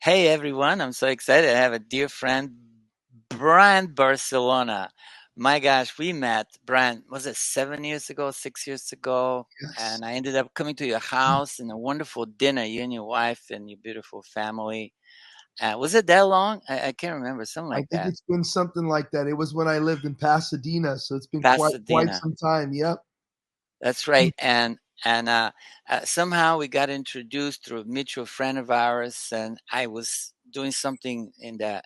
Hey everyone, I'm so excited. I have a dear friend, Brian Barcelona. My gosh, we met, Brian, was it 7 years ago, 6 years ago? Yes. And I ended up coming to your house in a wonderful dinner, you and your wife and your beautiful family. Was it that long? I can't remember, something I like think that. it's been something like that. It was when I lived in Pasadena, so it's been quite Pasadena. some time. Yep. That's right. And somehow we got introduced through a mutual friend of ours, and I was doing something in the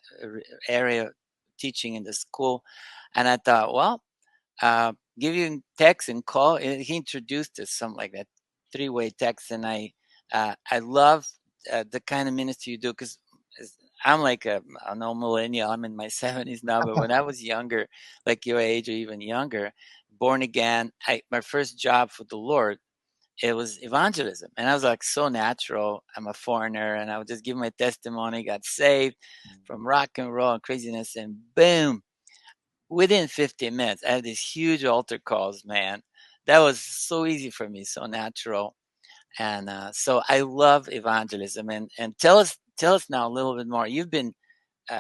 area, teaching in the school, and I thought, well, give you text and call. And he introduced us something like that, three-way text, and I love the kind of ministry you do because I'm like a no millennial. I'm in my 70s now, but when I was younger, like your age or even younger, born again, my first job for the Lord, it was evangelism, and I was like so natural. I'm a foreigner, and I would just give my testimony. Got saved from rock and roll and craziness, and boom, within 15 minutes, I had these huge altar calls, man. That was so easy for me, so natural. And so I love evangelism. And tell us now a little bit more. You've been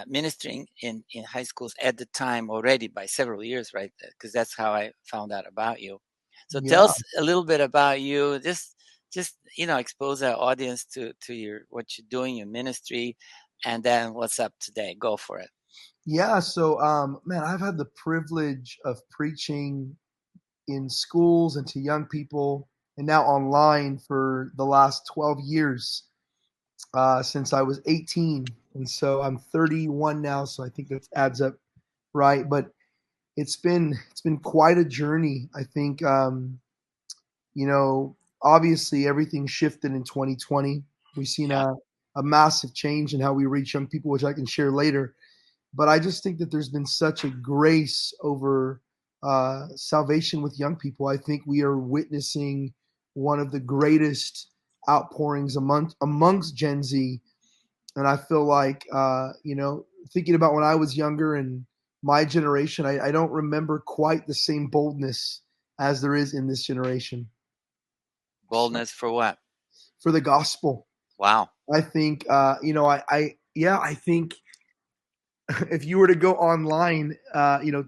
ministering in high schools at the time already by several years, right? Because that's how I found out about you. So tell Yeah. us a little bit about you. Just expose our audience to your what you're doing, your ministry, and then what's up today. Go for it. Yeah. So, man, I've had the privilege of preaching in schools and to young people and now online for the last 12 years, since I was 18. And so I'm 31 now. So I think that adds up right. But it's been quite a journey. I think, you know, obviously everything shifted in 2020. We've seen Yeah. a massive change in how we reach young people, which I can share later. But I just think that there's been such a grace over salvation with young people. I think we are witnessing one of the greatest outpourings amongst Gen Z. And I feel like, thinking about when I was younger and my generation, I don't remember quite the same boldness as there is in this generation. So Boldness for what? for the gospel. Wow. I think, I think if you were to go online,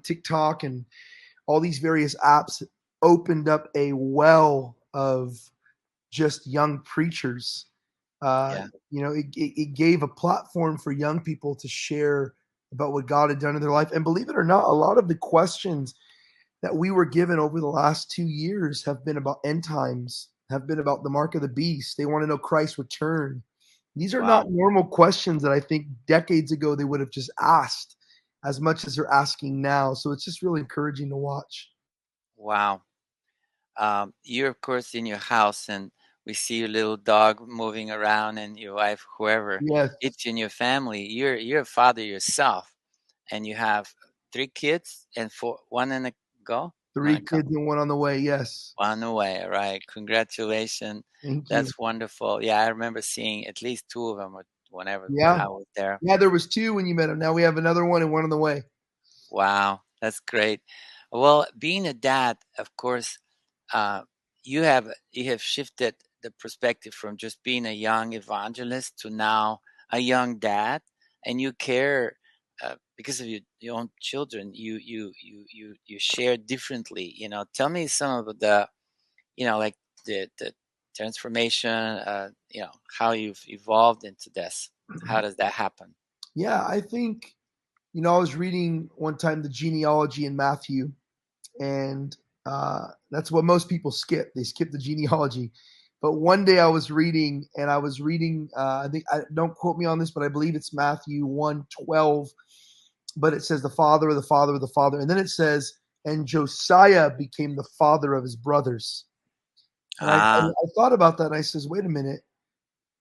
TikTok and all these various apps opened up a well of just young preachers. Yeah. It gave a platform for young people to share about what God had done in their life. And believe it or not, a lot of the questions that we were given over the last 2 years have been about end times, have been about the mark of the beast. They want to know Christ's return. These are not Wow. normal questions that I think decades ago they would have just asked as much as they're asking now. So it's just really encouraging to watch. Wow. You're of course in your house, and we see your little dog moving around, and your wife, whoever Yes, it's in your family. You're a father yourself, and you have three kids and four, one in a go, one three to come, kids and one on the way. Yes. one away. Right? Congratulations. Thank you. That's wonderful. Yeah, I remember seeing at least two of them whenever Yeah. I was there. Yeah, there was two when you met him. Now we have another one and one on the way. Wow, that's great. Well, being a dad, of course, uh, you have shifted the perspective from just being a young evangelist to now a young dad, and you care because of your own children. You share differently. Tell me some of the like the transformation. How you've evolved into this. How does that happen? Yeah, I think, I was reading one time the genealogy in Matthew, and that's what most people skip. They skip the genealogy. But one day I was reading, and I was reading. I think, don't quote me on this, but I believe it's Matthew 1:12. But it says the father of the father of the father, and then it says, and Josiah became the father of his brothers. And Ah, I thought about that, and I says, wait a minute.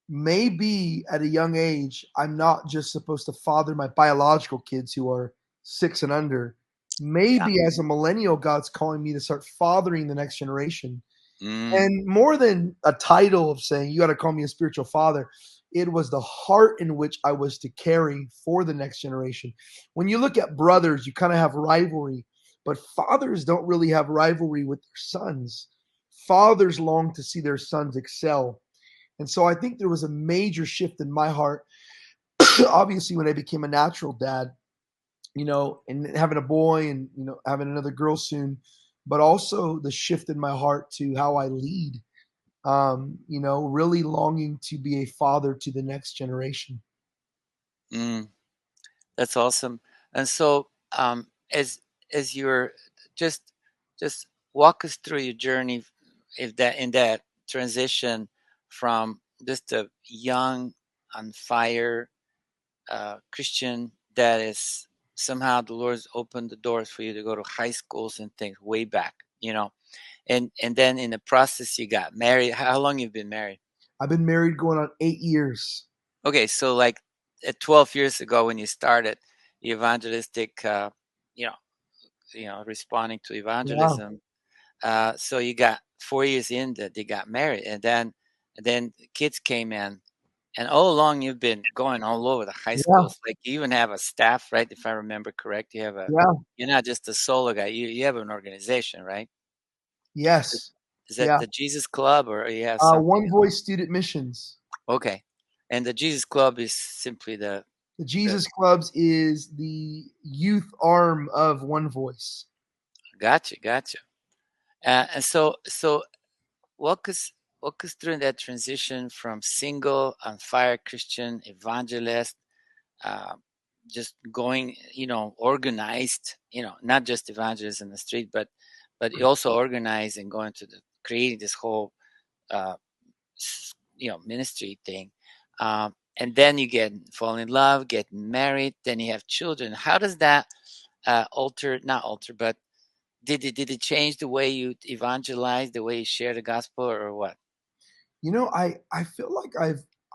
Maybe at a young age, I'm not just supposed to father my biological kids who are 6 and under. yeah. Maybe as a millennial, God's calling me to start fathering the next generation. Mm, And more than a title of saying, you got to call me a spiritual father, it was the heart in which I was to carry for the next generation. When you look at brothers, you kind of have rivalry, but fathers don't really have rivalry with their sons. Fathers long to see their sons excel. And so I think there was a major shift in my heart Obviously, when I became a natural dad, and having a boy and, having another girl soon, but also the shift in my heart to how I lead, really longing to be a father to the next generation. Mm, that's awesome. And so, as you're just just walk us through your journey, if that in that transition from just a young, on fire Christian that is somehow the Lord's opened the doors for you to go to high schools and things way back, and then in the process you got married. How long you've been married? I've been married going on 8 years. Okay, so like 12 years ago when you started the evangelistic, you know, responding to Yeah, evangelism. So you got 4 years in that they got married, and then kids came in, and all along you've been going all over the high yeah, schools. Like you even have a staff, right? If I remember correct, yeah, you're not just a solo guy. You have an organization, right? Is, yes, is that yeah. the Jesus Club or you have something One else? Voice Student Missions. Okay, and the Jesus Club is simply The the Jesus Clubs is the youth arm of One Voice. gotcha, gotcha. And so walk us through that transition from single on fire Christian evangelist, uh, just going, organized, not just evangelism in the street, but you also organize and going to the creating this whole, uh, ministry thing. And then you fall in love, get married, then you have children. How does that not alter, but did it change the way you evangelize, the way you share the gospel, or what? I feel like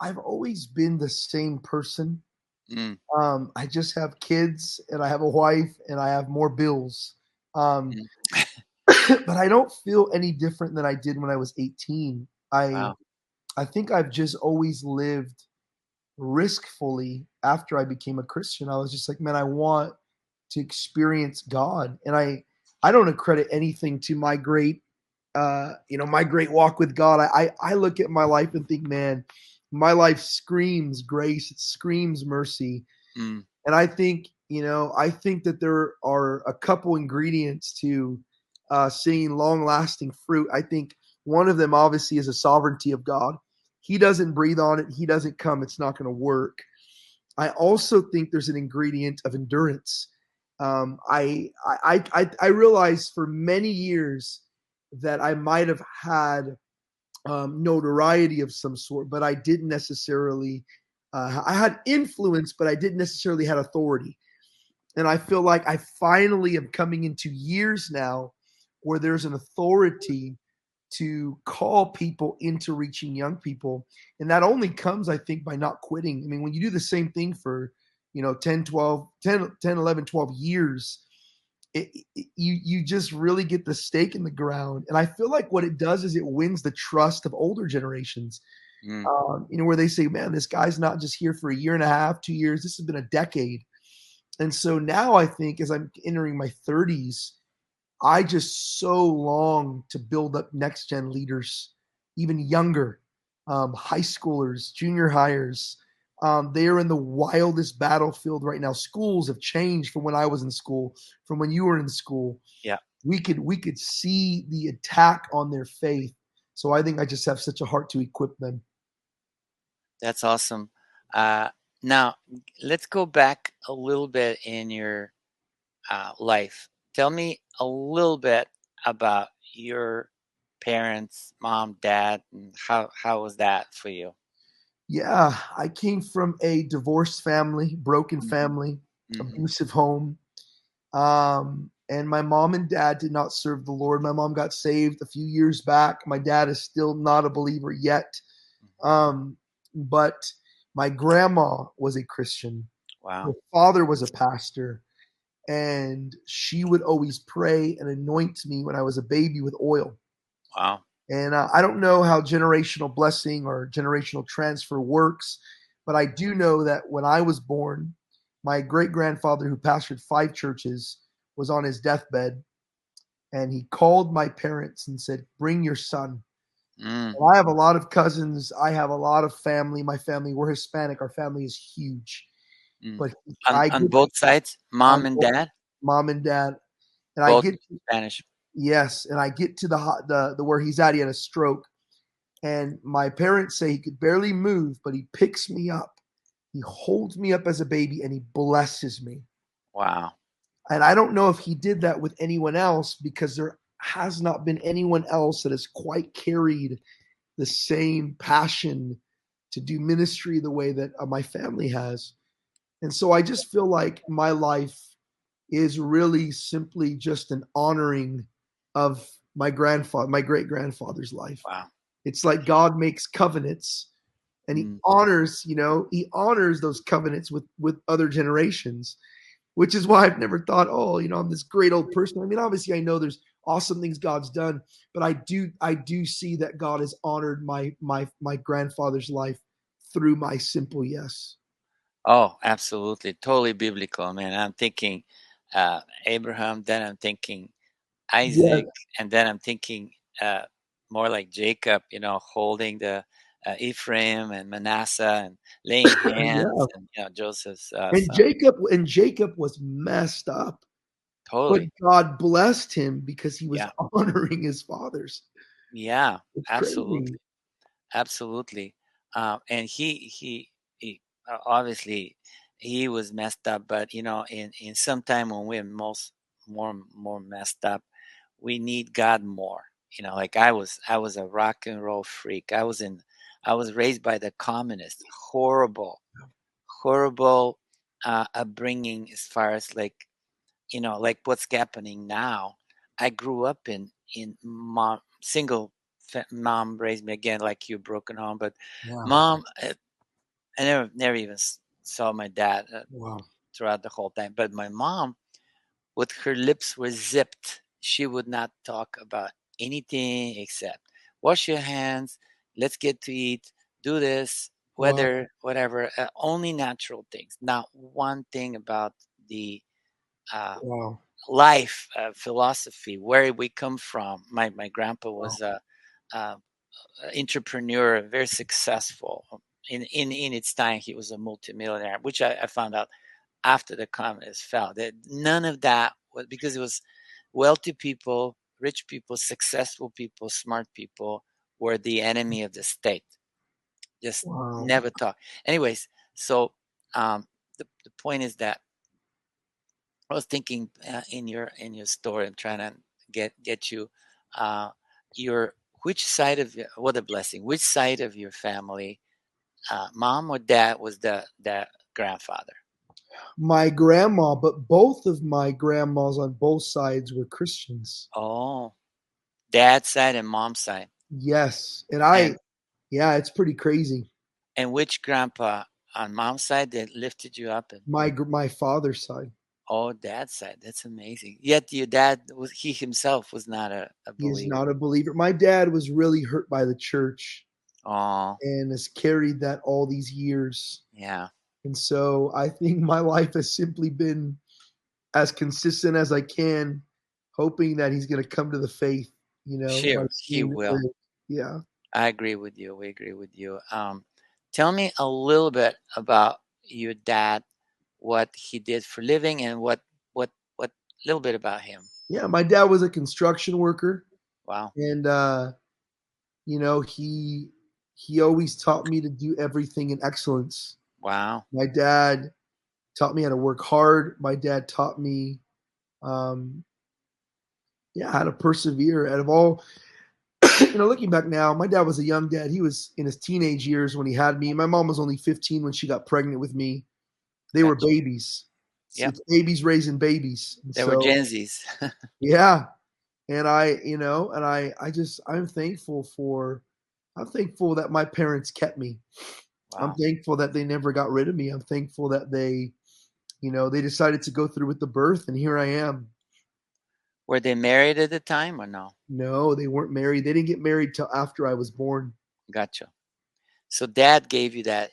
I've always been the same person. Mm, I just have kids and I have a wife and I have more bills. Um, mm, but I don't feel any different than I did when I was 18. I wow. I think I've just always lived riskfully after I became a Christian. I was just like, man, I want to experience God. And I don't accredit anything to my great walk with God. I look at my life and think, man, my life screams grace, it screams mercy. Mm, And I think that there are a couple ingredients to seeing long lasting fruit. I think one of them obviously is the sovereignty of God. He doesn't breathe on it, He doesn't come, it's not going to work. I also think there's an ingredient of endurance. I realized for many years that I might have had notoriety of some sort, but I didn't necessarily. I had influence, but I didn't necessarily had authority. And I feel like I finally am coming into years now where there's an authority to call people into reaching young people. And that only comes, I think, by not quitting. I mean, when you do the same thing for, 10, 12, 10, 10, 11, 12 years, you just really get the stake in the ground. And I feel like what it does is it wins the trust of older generations, mm. where they say, man, this guy's not just here for a year and a half, 2 years, this has been a decade. And so now I think as I'm entering my 30s, I just so long to build up next gen leaders, even younger, high schoolers, junior hires. They are in the wildest battlefield right now. Schools have changed from when I was in school, from when you were in school. Yeah, We could see the attack on their faith. So I think I just have such a heart to equip them. that's awesome. Uh, Now, let's go back a little bit in your life. Tell me a little bit about your parents, mom, dad, and how was that for you? Yeah, I came from a divorced family, broken Mhm, family, mhm, abusive home. And my mom and dad did not serve the Lord. My mom got saved a few years back. My dad is still not a believer yet. mhm. But my grandma was a Christian. Her Wow, father was a pastor, and she would always pray and anoint me when I was a baby with oil. wow. And I don't know how generational blessing or generational transfer works, but I do know that when I was born, my great grandfather, who pastored 5 churches, was on his deathbed, and he called my parents and said, "Bring your son." Mm, And I have a lot of cousins. I have a lot of family. My family, we're Hispanic. Our family is huge. Mm. But On I on get both sides, on mom and both dad, mom and dad, and I both get Spanish. yes, and I get to the where he's at. He had a stroke, and my parents say he could barely move, but he picks me up. He holds me up as a baby, and he blesses me. Wow. And I don't know if he did that with anyone else because there has not been anyone else that has quite carried the same passion to do ministry the way that my family has. And so I just feel like my life is really simply just an honoring of my grandfather, my great grandfather's life. Wow. It's like God makes covenants and he Mm. honors, he honors those covenants with other generations, which is why I've never thought, oh, I'm this great old person. I mean, obviously I know there's awesome things God's done, but I do see that God has honored my grandfather's life through my simple yes. Oh, absolutely. Totally biblical, man. I'm thinking Abraham, then I'm thinking Yeah, Isaac, and then I'm thinking uh, more like Jacob, holding the Ephraim and Manasseh and laying yeah. hands, and Joseph's And son. Jacob was messed up, but Totally. God blessed him because he was Yeah. honoring his fathers. Yeah. It's crazy. Absolutely. Absolutely. And he obviously he was messed up, but in some time when we're more messed up, we need God more. Like I was a rock and roll freak. I was raised by the communists. Horrible upbringing as far as like what's happening now. I grew up in mom single mom raised me again like you broken home, but Yeah. mom I never even saw my dad Wow. throughout the whole time. But my mom, with her lips were zipped, she would not talk about anything except wash your hands, let's get to eat, do this, Wow. weather, whatever. Only natural things. Not one thing about the uh, Wow. life philosophy, where we come from. My grandpa Wow. was a entrepreneur, very successful. In its time, he was a multimillionaire, which I found out after the communists fell. That none of that was because it was wealthy people, rich people, successful people, smart people were the enemy of the state. Just Wow. never talk. Anyways, so the point is that I was thinking in your story. I'm trying to get you uh, your which side of what a blessing. Which side of your family, mom or dad, was the grandfather? My grandma, but both of my grandmas on both sides were Christians. Oh, dad's side and mom's side. Yes. And Yeah, it's pretty crazy. which grandpa on mom's side that lifted you up? And My father's side. oh, dad's side. That's amazing. Yet your dad was he himself was not a He is believer. not a believer. My dad was really hurt by the church Oh, and has carried that all these years. yeah. And so I think my life has simply been as consistent as I can, hoping that he's going to come to the faith, by Sure, he seeing the will. fruit. Yeah. I agree with you. We agree with you. Tell me a little bit about your dad, what he did for living, and what little bit about him. Yeah. My dad was a construction worker Wow, and, he always taught me to do everything in excellence. wow. My dad taught me how to work hard. My dad taught me, um, yeah, how to persevere. Out of all, looking back now, my dad was a young dad. He was in his teenage years when he had me. My mom was only 15 when she got pregnant with me. They were Gotcha. babies. Yep, It's babies raising babies. And they were so, Gen Zs. yeah. And I'm thankful that my parents kept me. I'm Wow. thankful that they never got rid of me. I'm thankful that they decided to go through with the birth and here I am. Were they married at the time or no? No, they weren't married. They didn't get married till after I was born. Gotcha. So dad gave you that.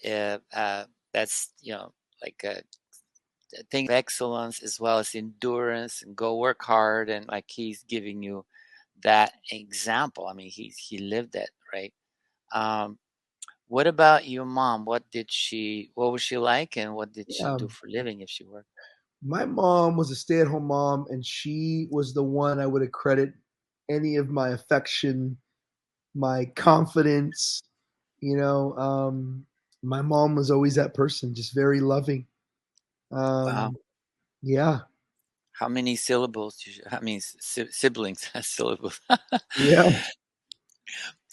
That's like a thing of excellence as well as endurance and go work hard, and like he's giving you that example. I mean, he lived it, right? Um, What about your mom? What was she like, and what did she do Um, for living if she worked? my mom was a stay-at-home mom, and she was the one I would accredit any of my affection, my confidence. You know, my mom was always that person, just very loving. Wow. Um, yeah, How many syllables? I mean, siblings, syllables. yeah.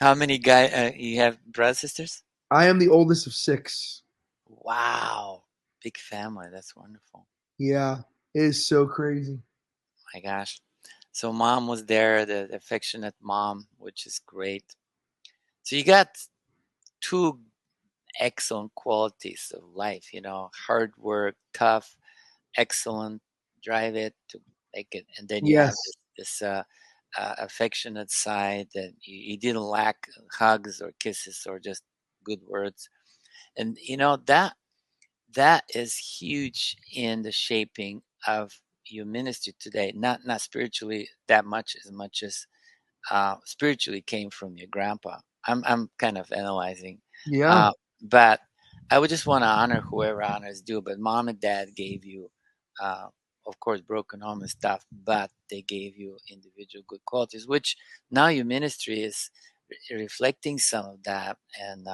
How many guy you have brothers, sisters? I am the oldest of six. Wow. Big family. That's wonderful. Yeah, it is so crazy. My gosh. So mom was there, the affectionate mom, which is great. So you got two excellent qualities of life, hard work, tough, excellent, drive it to make it. And then you have Yes. this affectionate side that you didn't lack hugs or kisses or just good words. And that is huge in the shaping of your ministry today. Not spiritually that much as spiritually came from your grandpa. I'm kind of analyzing, Yeah. uh, but I would just want to honor whoever honors due. But mom and dad gave you, uh, of course, broken home and stuff, but they gave you individual good qualities, which now your ministry is reflecting some of that. And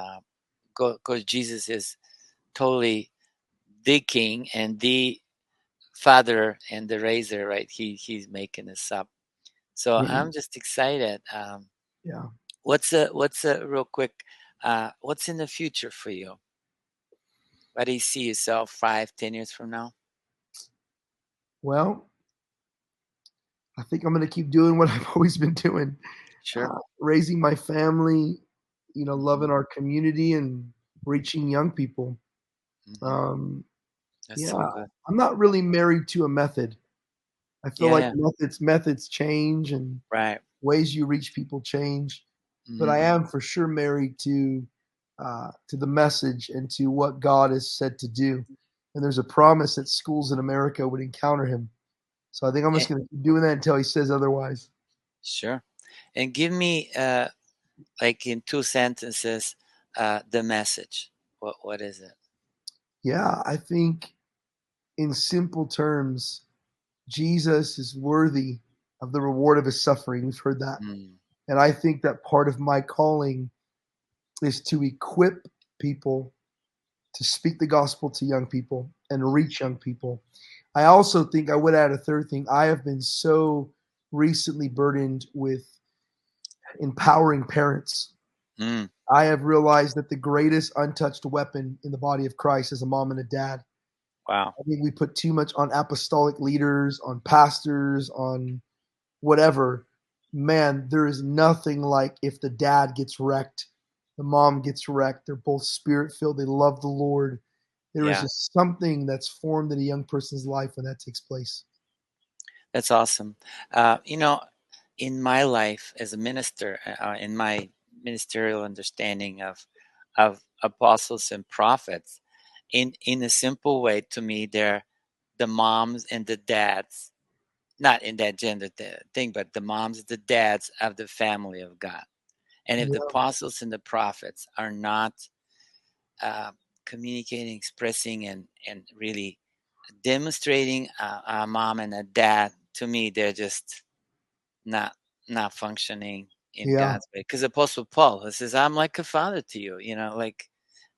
because Jesus is totally the king and the father and the raiser, right? He's making us up. So Yeah. I'm just excited. Yeah. What's a real quick? What's in the future for you? Where do you see yourself 5, 10 years from now? Well, I think I'm going to keep doing what I've always been doing, Sure. raising my family, Hmm. loving our community and reaching young people. Hmm. Um, That's yeah, so good. I'm not really married to a method. I feel Yeah, like yeah. methods change and Right. ways you reach people change, but Hmm. I am for sure married to the message and to what God has said to do. And there's a promise that schools in America would encounter Him. So I think I'm just Eh, going to keep doing that until He says otherwise. sure. And give me, like in 2 sentences, the message. What is it? Yeah, I think in simple terms, Jesus is worthy of the reward of His suffering. We've heard that. Mm. And I think that part of my calling is to equip people to speak the gospel to young people and reach young people. I also think I would add a third thing. I have been so recently burdened with empowering parents. Mm. I have realized that the greatest untouched weapon in the body of Christ is a mom and a dad. Wow. I think we put too much on apostolic leaders, on pastors, on whatever. Man, there is nothing like if the dad gets wrecked, the mom gets wrecked. They're both spirit filled. They love the Lord. There is Yeah. just something that's formed in a young person's life when that takes place. That's awesome. Uh, you know, in my life as a minister, in my ministerial understanding of apostles and prophets, in a simple way, to me, they're the moms and the dads, not in that gender thing, but the moms and the dads of the family of God. And if the Yeah, apostles and the prophets are not uh, communicating, expressing, and really demonstrating a mom and a dad, to me, they're just not not functioning in yeah, God's way. Because Apostle Paul, he says, "I'm like a father to you." Like,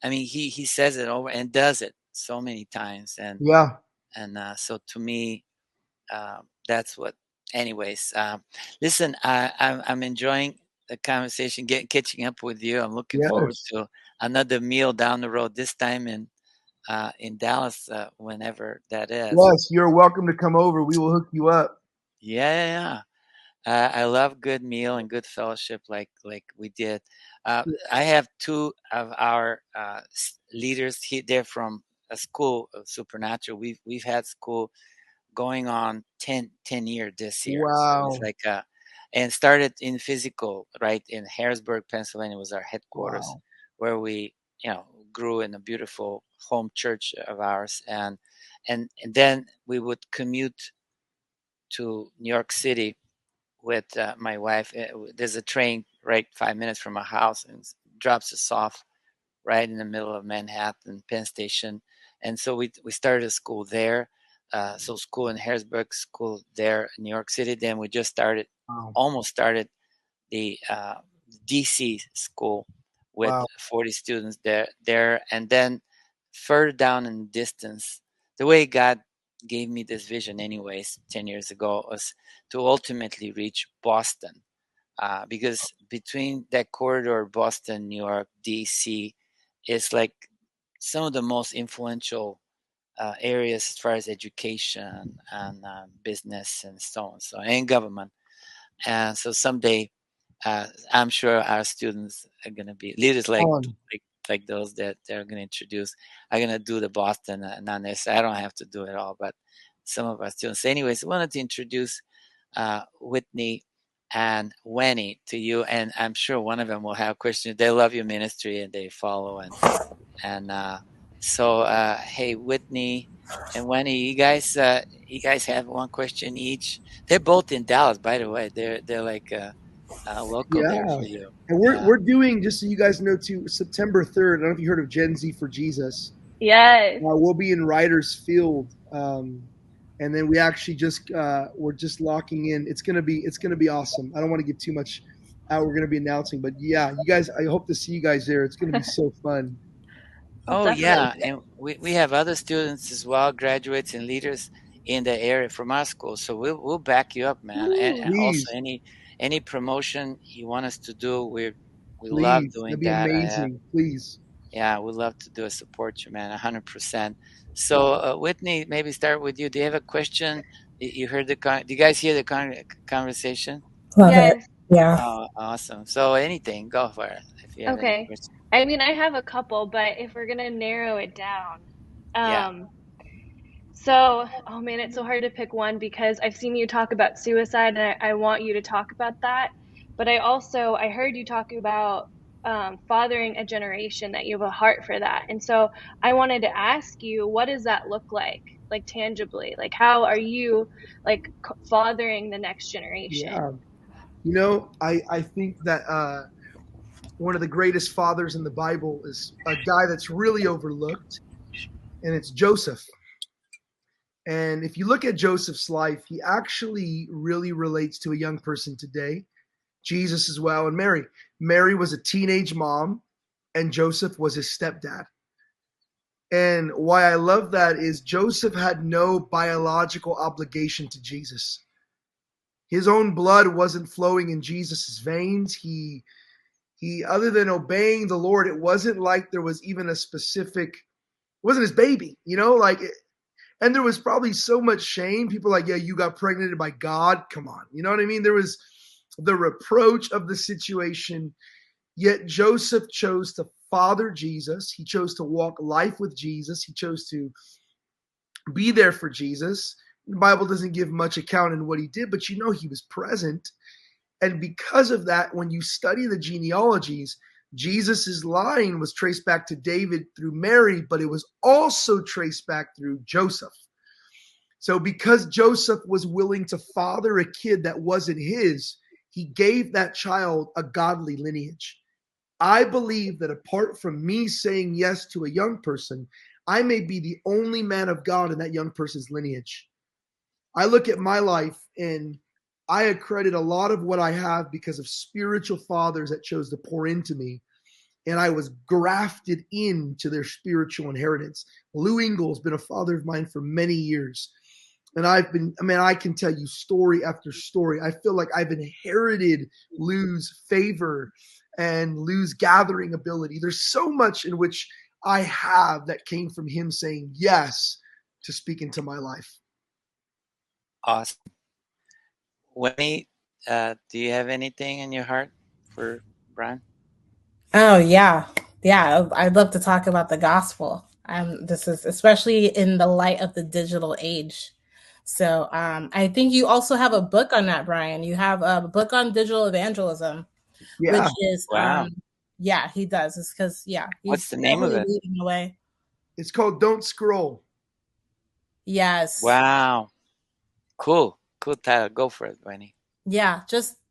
I mean, he says it over and does it so many times, yeah. and so to me, that's what. Anyways, listen, I'm enjoying the conversation, catching up with you. I'm looking forward Yes, to another meal down the road. This time in Dallas, whenever that is. yes. You're welcome to come over. We will hook you up. Yeah, yeah, yeah. I love good meal and good fellowship like we did. I have two of our leaders here. They're from a school of Supernatural. We've had school going on 10 years this year. So it's Wow, like and started in physical, right, in Harrisburg, Pennsylvania was our headquarters, wow. where we grew in a beautiful home church of ours, and then we would commute to New York City with my wife. There's a train right 5 minutes from our house and drops us off right in the middle of Manhattan, Penn Station. And so we started a school there. So school in Harrisburg, school there in New York City. Then we just started, Wow. almost started the DC school with Wow. 40 students there, and then further down in distance, the way God gave me this vision, anyways, 10 years ago, was to ultimately reach Boston, because between that corridor, Boston, New York, DC, is like some of the most influential areas as far as education and business and so on, so and government. And so someday, I'm sure our students are going to be leaders On. like those that they're going to introduce. Are going to do the Boston, not necessarily. I don't have to do it all, but some of our students. Anyways, I wanted to introduce Whitney and Wenny to you, and I'm sure one of them will have questions. They love your ministry and they follow, and so hey, Whitney and Wenny, you guys have one question each. They're both in Dallas, by the way. They're like local there Yeah. for you. And we're Yeah. we're doing, just so you guys know too, September 3rd. I don't know if you heard of Gen Z for Jesus. Yes. We'll be in Writers Field, and then we actually we're just locking in. It's gonna be awesome. I don't want to give too much out. We're gonna be announcing, but yeah, you guys. I hope to see you guys there. It's gonna be so fun. I'll Oh definitely yeah, and we have other students as well, graduates and leaders in the area from our school. So we'll back you up, man. And Woo. also Please, any promotion you want us to do, we love please, doing that'd be that. I have amazing. Please. Yeah, we love to do a support you, man, 100%. So Whitney, maybe start with you. Do you have a question? You heard do you guys hear the conversation? Love it. Yes. Yeah. Oh, awesome. So anything, go for it if you have any Okay. question. I mean, I have a couple, but if we're gonna narrow it down, Yeah. um, oh man, it's so hard to pick one because I've seen you talk about suicide, and I want you to talk about that. But I heard you talk about fathering a generation, that you have a heart for that, and so I wanted to ask you, what does that look like tangibly? Like, how are you like fathering the next generation? Yeah. I think that one of the greatest fathers in the Bible is a guy that's really overlooked, and it's Joseph. And if you look at Joseph's life, he actually really relates to a young person today. Jesus as well, and Mary. Mary was a teenage mom, and Joseph was his stepdad. And why I love that is Joseph had no biological obligation to Jesus. His own blood wasn't flowing in Jesus's veins. He other than obeying the Lord, it wasn't like there was even a specific, it wasn't his baby, like, and there was probably so much shame. People like, yeah, you got pregnant by God. Come on. You know what I mean? There was the reproach of the situation. Yet Joseph chose to father Jesus. He chose to walk life with Jesus. He chose to be there for Jesus. The Bible doesn't give much account in what he did, but he was present. And because of that, when you study the genealogies, Jesus's line was traced back to David through Mary, but it was also traced back through Joseph. So because Joseph was willing to father a kid that wasn't his, he gave that child a godly lineage. I believe that apart from me saying yes to a young person, I may be the only man of God in that young person's lineage. I look at my life and I accredit a lot of what I have because of spiritual fathers that chose to pour into me. And I was grafted into their spiritual inheritance. Lou Engel's been a father of mine for many years. And I can tell you story after story. I feel like I've inherited Lou's favor and Lou's gathering ability. There's so much in which I have that came from him saying yes to speak into my life. Awesome. Winnie, do you have anything in your heart for Brian? Oh yeah. Yeah. I'd love to talk about the gospel. This is especially in the light of the digital age. So I think you also have a book on that, Brian. You have a book on digital evangelism, which Yeah, is Wow. yeah, he does. It's because What's he's the name of definitely it? leading the way. it's called Don't Scroll. Yes. Wow. Cool. Cool title. Go for it, Winnie. Yeah,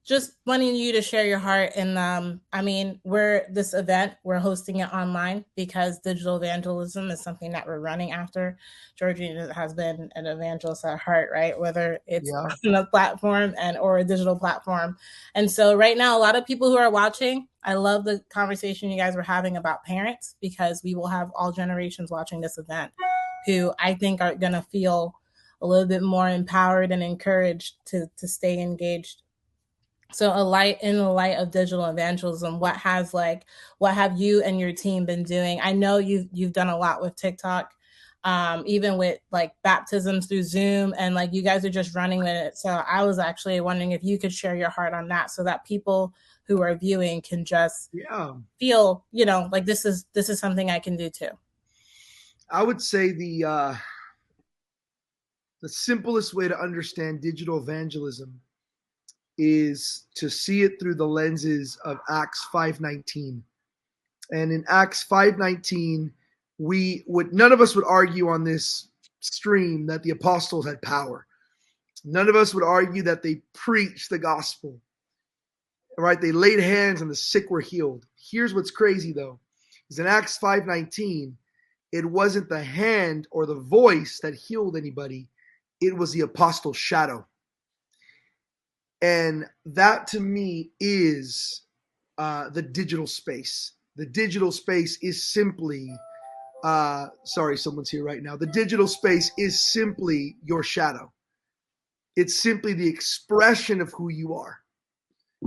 just wanting you to share your heart. And I mean, we're hosting it online because digital evangelism is something that we're running after. Georgina has been an evangelist at heart, right? Whether it's Yeah. on a platform or a digital platform. And so right now, a lot of people who are watching, I love the conversation you guys were having about parents, because we will have all generations watching this event who I think are going to feel a little bit more empowered and encouraged to stay engaged. So in the light of digital evangelism, what have you and your team been doing? I know you've done a lot with TikTok, even with like baptisms through Zoom, and like you guys are just running with it. So I was actually wondering if you could share your heart on that, so that people who are viewing can just feel, like this is something I can do too. I would say the simplest way to understand digital evangelism is to see it through the lenses of Acts 5:19. And in Acts 5:19, none of us would argue on this stream that the apostles had power. None of us would argue that they preached the gospel. Right? They laid hands and the sick were healed. Here's what's crazy though, is in Acts 5:19, it wasn't the hand or the voice that healed anybody. It was the apostle's shadow. And that to me is the digital space. The digital space is simply, sorry, someone's here right now. The digital space is simply your shadow. It's simply the expression of who you are.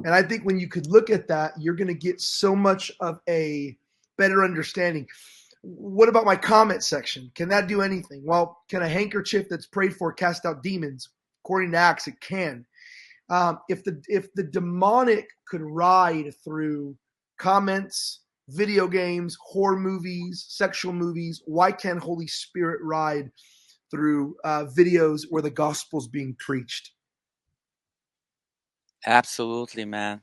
And I think when you could look at that, you're going to get so much of a better understanding. What about my comment section? Can that do anything? Well, can a handkerchief that's prayed for cast out demons? According to Acts, it can. If the demonic could ride through comments, video games, horror movies, sexual movies, why can't Holy Spirit ride through videos where the gospel's being preached? Absolutely, man.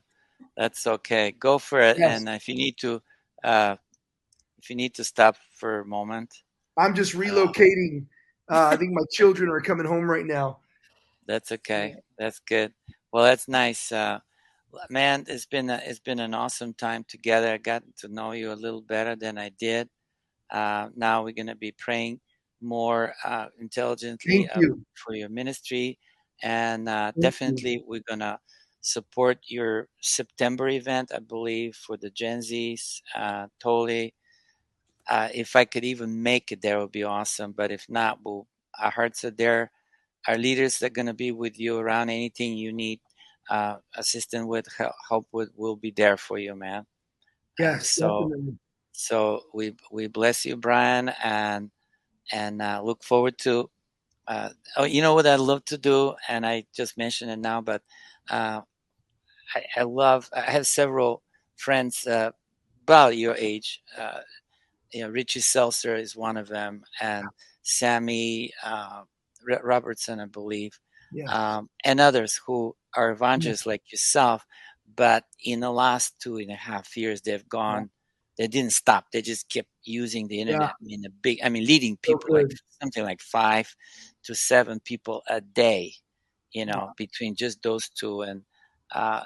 That's okay. Go for it. Yes. And if you need to stop for a moment, I'm just relocating. I think my children are coming home right now. That's okay. That's good. Well, that's nice. Man, it's been an awesome time together. I got to know you a little better than I did. Now we're going to be praying more intelligently Thank you. for your ministry, and Thank definitely you. we're going to support your September event, I believe, for the Gen Zs. Totally. If I could even make it there, it would be awesome. But if not, our hearts are there. Our leaders are going to be with you around anything you need assistance with, help with. We'll be there for you, man. Yes, definitely. So we bless you, Brian, and look forward to. You know what I love to do, and I just mentioned it now, but I have several friends about your age. Richie Seltzer is one of them, and Sammy Robertson, I believe, and others who are evangelists like yourself. But in the last 2.5 years, they've gone. They didn't stop. They just kept using the internet in a big. I mean, leading people like something like 5 to 7 people a day. Between just those two, and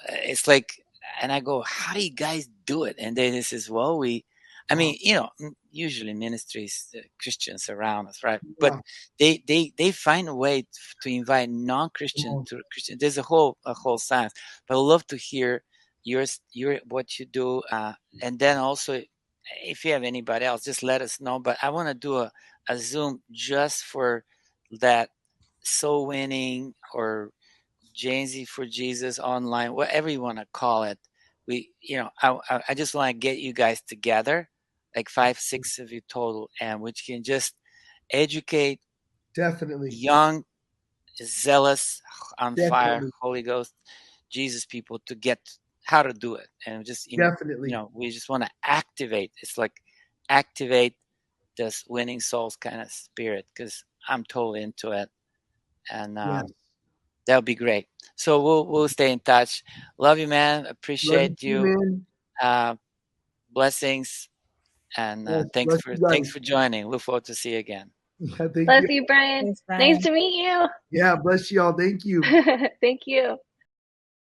it's like, and I go, how do you guys do it? And then it says, well, I mean, usually ministries, Christians around us, right? But they find a way to invite non-Christian to Christian. There's a whole science. But I'd love to hear your what you do, and then also if you have anybody else, just let us know. But I want to do a Zoom just for that soul winning or GENZFORJESUS online, whatever you want to call it. I just want to get you guys together, like 5, 6 of you total, and which can just educate young, zealous, on fire, Holy Ghost, Jesus people to get how to do it, and just we just want to activate. It's like activate this winning souls kind of spirit, because I'm totally into it, and that would be great. So we'll stay in touch. Love you, man. Appreciate you. Blessings, and thanks for joining. Look forward to see you again. Bless you, Brian. Thanks, Brian. Nice to meet you. Yeah, bless y'all. Thank you. Thank you.